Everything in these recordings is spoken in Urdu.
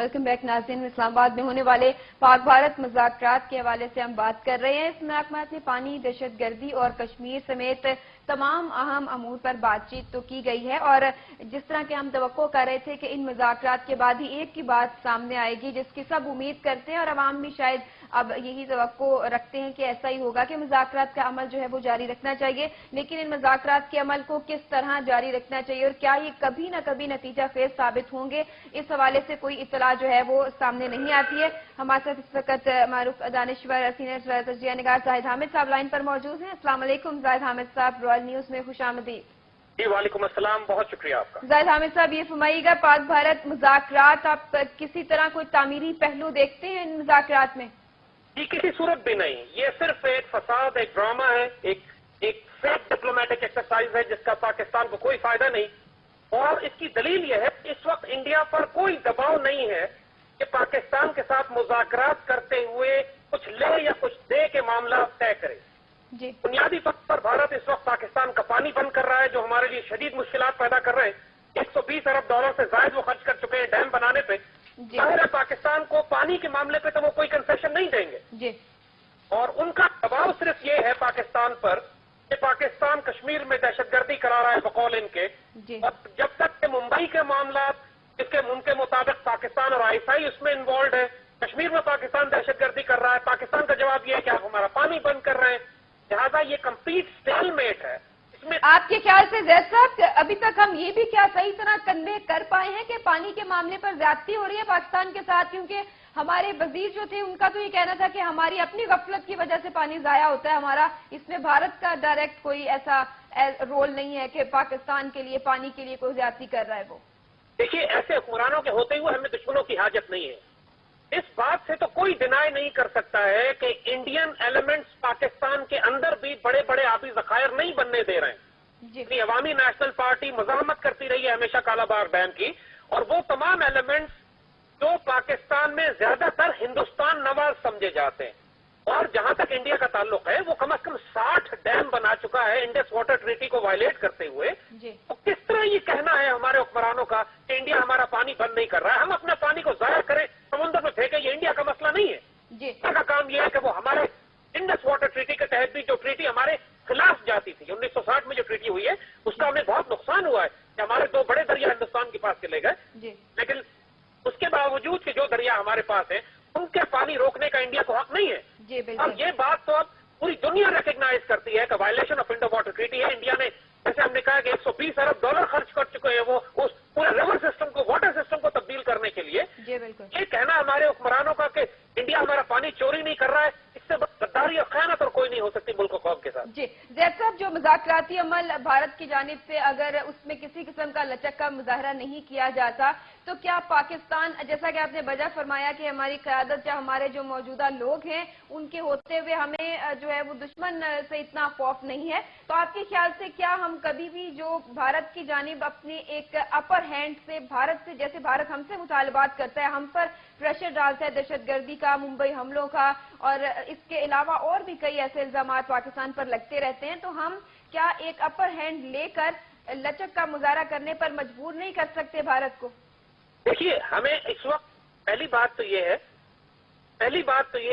ویلکم بیک ناظرین، اسلام آباد میں ہونے والے پاک بھارت مذاکرات کے حوالے سے ہم بات کر رہے ہیں۔ اس مذاکرات میں پانی، دہشت گردی اور کشمیر سمیت تمام اہم امور پر بات چیت تو کی گئی ہے، اور جس طرح کے ہم توقع کر رہے تھے کہ ان مذاکرات کے بعد ہی ایک کی بات سامنے آئے گی جس کی سب امید کرتے ہیں، اور عوام بھی شاید اب یہی توقع رکھتے ہیں کہ ایسا ہی ہوگا کہ مذاکرات کا عمل جو ہے وہ جاری رکھنا چاہیے۔ لیکن ان مذاکرات کے عمل کو کس طرح جاری رکھنا چاہیے اور کیا یہ کبھی نہ کبھی نتیجہ خیز ثابت ہوں گے، اس حوالے سے کوئی اطلاع جو ہے وہ سامنے نہیں آتی ہے۔ ہمارے ساتھ اس وقت معروف دانشور سینئر تجزیہ نگار زاہد حامد صاحب لائن پر موجود ہیں۔ السلام علیکم زاہد حامد صاحب، رائل نیوز میں خوش آمدید۔ جی وعلیکم السلام، بہت شکریہ آپ کا۔ زاہد حامد صاحب، یہ فرمائیے گا، پاک بھارت مذاکرات آپ کسی طرح کوئی تعمیری پہلو دیکھتے ہیں ان مذاکرات میں؟ جی کسی صورت بھی نہیں، یہ صرف ایک فساد، ایک ڈرامہ ہے، ایک فیک ڈپلومیٹک ایکسرسائز ہے جس کا پاکستان کو کوئی فائدہ نہیں، اور اس کی دلیل یہ ہے کہ اس وقت انڈیا پر کوئی دباؤ نہیں ہے کہ پاکستان کے ساتھ مذاکرات کرتے ہوئے کچھ لے یا کچھ دے کے معاملہ طے کرے۔ جی، بنیادی طور پر بھارت اس وقت پاکستان کا پانی بند کر رہا ہے جو ہمارے لیے شدید مشکلات پیدا کر رہے ہیں۔ 120 ارب ڈالر سے زائد وہ خرچ کر چکے ہیں ڈیم بنانے پہ۔ ظاہر ہے پاکستان کو پانی کے معاملے پہ تو وہ کوئی کنسیشن نہیں دیں گے، جی، اور ان کا دباؤ صرف یہ ہے پاکستان پر کہ پاکستان کشمیر میں دہشت گردی کرا رہا ہے بقول ان کے، جی، اور جب تک کہ ممبئی کے معاملات جس کے ان کے مطابق پاکستان اور ISI اس میں انوالوڈ ہے، کشمیر میں پاکستان دہشت گردی کر رہا ہے، پاکستان کا جواب یہ ہے کہ آپ ہمارا پانی بند کر رہے ہیں، لہٰذا یہ کمپلیٹ اسٹیل میٹ ہے۔ اس میں آپ کے خیال سے زید صاحب ابھی تک ہم یہ بھی کیا صحیح طرح کنوے کر پائے ہیں کہ پانی کے معاملے پر زیادتی ہو رہی ہے پاکستان کے ساتھ؟ کیونکہ ہمارے وزیر جو تھے ان کا تو یہ کہنا تھا کہ ہماری اپنی غفلت کی وجہ سے پانی ضائع ہوتا ہے ہمارا، اس میں بھارت کا ڈائریکٹ کوئی ایسا رول نہیں ہے کہ پاکستان کے لیے پانی کے لیے کوئی زیادتی کر رہا ہے وہ۔ دیکھیے، ایسے حکمرانوں کے ہوتے ہوئے ہمیں دشمنوں کی حاجت نہیں ہے۔ اس بات سے تو کوئی ڈینائی نہیں کر سکتا ہے کہ انڈین ایلیمنٹس پاکستان کے اندر بھی بڑے بڑے آبی ذخائر نہیں بننے دے رہے ہیں۔ جی، اپنی عوامی نیشنل پارٹی مزاحمت کرتی رہی ہے ہمیشہ کالا باغ ڈیم کی، اور وہ تمام ایلیمنٹس جو پاکستان میں زیادہ تر ہندوستان نواز سمجھے جاتے ہیں، اور جہاں تک انڈیا کا تعلق ہے وہ کم از کم 60 ڈیم بنا چکا ہے انڈس واٹر ٹریٹی کو وائلیٹ کرتے ہوئے۔ جی، تو کس طرح یہ کہنا ہے ہمارے حکمرانوں کا کہ انڈیا ہمارا پانی بند نہیں کر رہا ہے؟ ہم اپنا پانی کو ضائع کریں، سمندر میں پھینکیں، یہ انڈیا کا مسئلہ نہیں ہے۔ جی، انڈیا کا کام یہ ہے کہ وہ ہمارے انڈس واٹر ٹریٹی کے تحت بھی جو ٹریٹی ہمارے خلاف جاتی تھی 1960 میں جو ٹریٹی ہوئی ہے اس کا ہمیں بہت نقصان ہوا ہے کہ ہمارے 2 بڑے دریا ہندوستان کے پاس چلے گئے، جی، لیکن اس کے باوجود کہ جو دریا ہمارے پاس ہیں ان کے پانی روکنے کا انڈیا کو حق نہیں ہے۔ جی، اور بالکل، یہ بات تو اب پوری دنیا ریکگنائز کرتی ہے کہ violation of Indo water treaty ہے۔ انڈیا نے، جیسے ہم نے کہا کہ 120 ارب ڈالر خرچ کر چکے ہیں وہ اس پورے ریور سسٹم کو، واٹر سسٹم کو تبدیل کرنے کے لیے۔ جی، بالکل، یہ کہنا ہمارے حکمرانوں کا کہ انڈیا ہمارا پانی چوری نہیں کر رہا ہے، اس سے غداری اور خیانت اور کوئی نہیں ہو سکتی ملک و قوم کے ساتھ۔ جی زید صاحب، جو مذاکراتی عمل بھارت کی جانب سے اگر اس میں کسی قسم کا لچک کا مظاہرہ نہیں کیا جاتا تو کیا پاکستان، جیسا کہ آپ نے وجہ فرمایا کہ ہماری قیادت یا ہمارے جو موجودہ لوگ ہیں ان کے ہوتے ہوئے ہمیں جو ہے وہ دشمن سے اتنا خوف نہیں ہے، تو آپ کے خیال سے کیا ہم کبھی بھی جو بھارت کی جانب اپنے ایک اپر ہینڈ سے بھارت سے، جیسے بھارت ہم سے مطالبات کرتا ہے، ہم پر پریشر ڈالتا ہے دہشت گردی کا، ممبئی حملوں کا، اور اس کے علاوہ اور بھی کئی ایسے الزامات پاکستان پر لگتے رہتے ہیں، تو ہم کیا ایک اپر ہینڈ لے کر لچک کا مظاہرہ کرنے پر مجبور نہیں کر سکتے بھارت کو؟ دیکھیے، ہمیں اس وقت پہلی بات تو یہ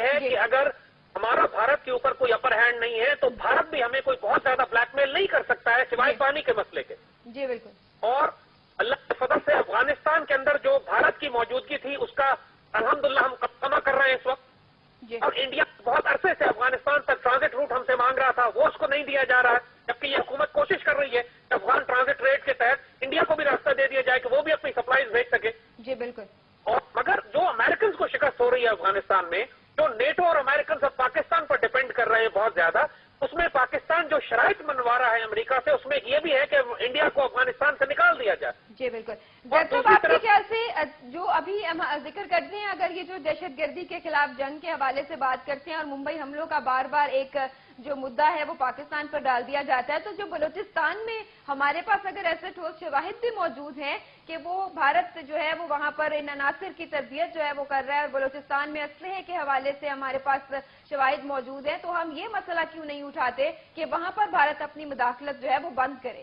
ہے جی، کہ اگر ہمارا بھارت کے اوپر کوئی اپر ہینڈ نہیں ہے تو بھارت بھی ہمیں کوئی بہت زیادہ بلیک میل نہیں کر سکتا ہے سوائے جی، پانی کے مسئلے کے۔ جی، بالکل، اور اللہ کے فضل سے افغانستان کے اندر جو بھارت کی موجودگی تھی اس کا الحمدللہ ہم کما کر رہے ہیں اس وقت، جی، اور انڈیا بہت عرصے سے افغانستان تک ٹرانزٹ روٹ ہم سے مانگ رہا تھا، وہ اس کو نہیں دیا جا رہا ہے، جبکہ یہ حکومت کوشش کر رہی ہے کہ افغان ٹرانزٹ ریٹ کے تحت انڈیا کو بھی راستہ دے دیا جائے کہ وہ بھی اپنی سپلائیز بھیج سکے۔ جی، بالکل، اور مگر جو امریکنز کو شکست ہو رہی ہے افغانستان میں، جو نیٹو اور امریکنز اب پاکستان پر ڈیپینڈ کر رہے ہیں بہت زیادہ، اس میں پاکستان جو شرائط منوا رہا ہے امریکہ سے، اس میں یہ بھی ہے کہ انڈیا کو افغانستان سے نکال دیا جائے۔ جی، بالکل۔ زید صاحب، آپ کے خیال سے جو ابھی ہم ذکر کرتے ہیں، اگر یہ جو دہشت گردی کے خلاف جنگ کے حوالے سے بات کرتے ہیں اور ممبئی حملوں کا بار بار ایک جو مدعا ہے وہ پاکستان پر ڈال دیا جاتا ہے، تو جو بلوچستان میں ہمارے پاس اگر ایسے ٹھوس شواہد بھی موجود ہیں کہ وہ بھارت جو ہے وہ وہاں پر ان عناصر کی تربیت جو ہے وہ کر رہا ہے اور بلوچستان میں اسلحے کے حوالے سے ہمارے پاس شواہد موجود ہیں، تو ہم یہ مسئلہ کیوں نہیں اٹھاتے کہ وہاں پر بھارت اپنی مداخلت جو ہے وہ بند کرے؟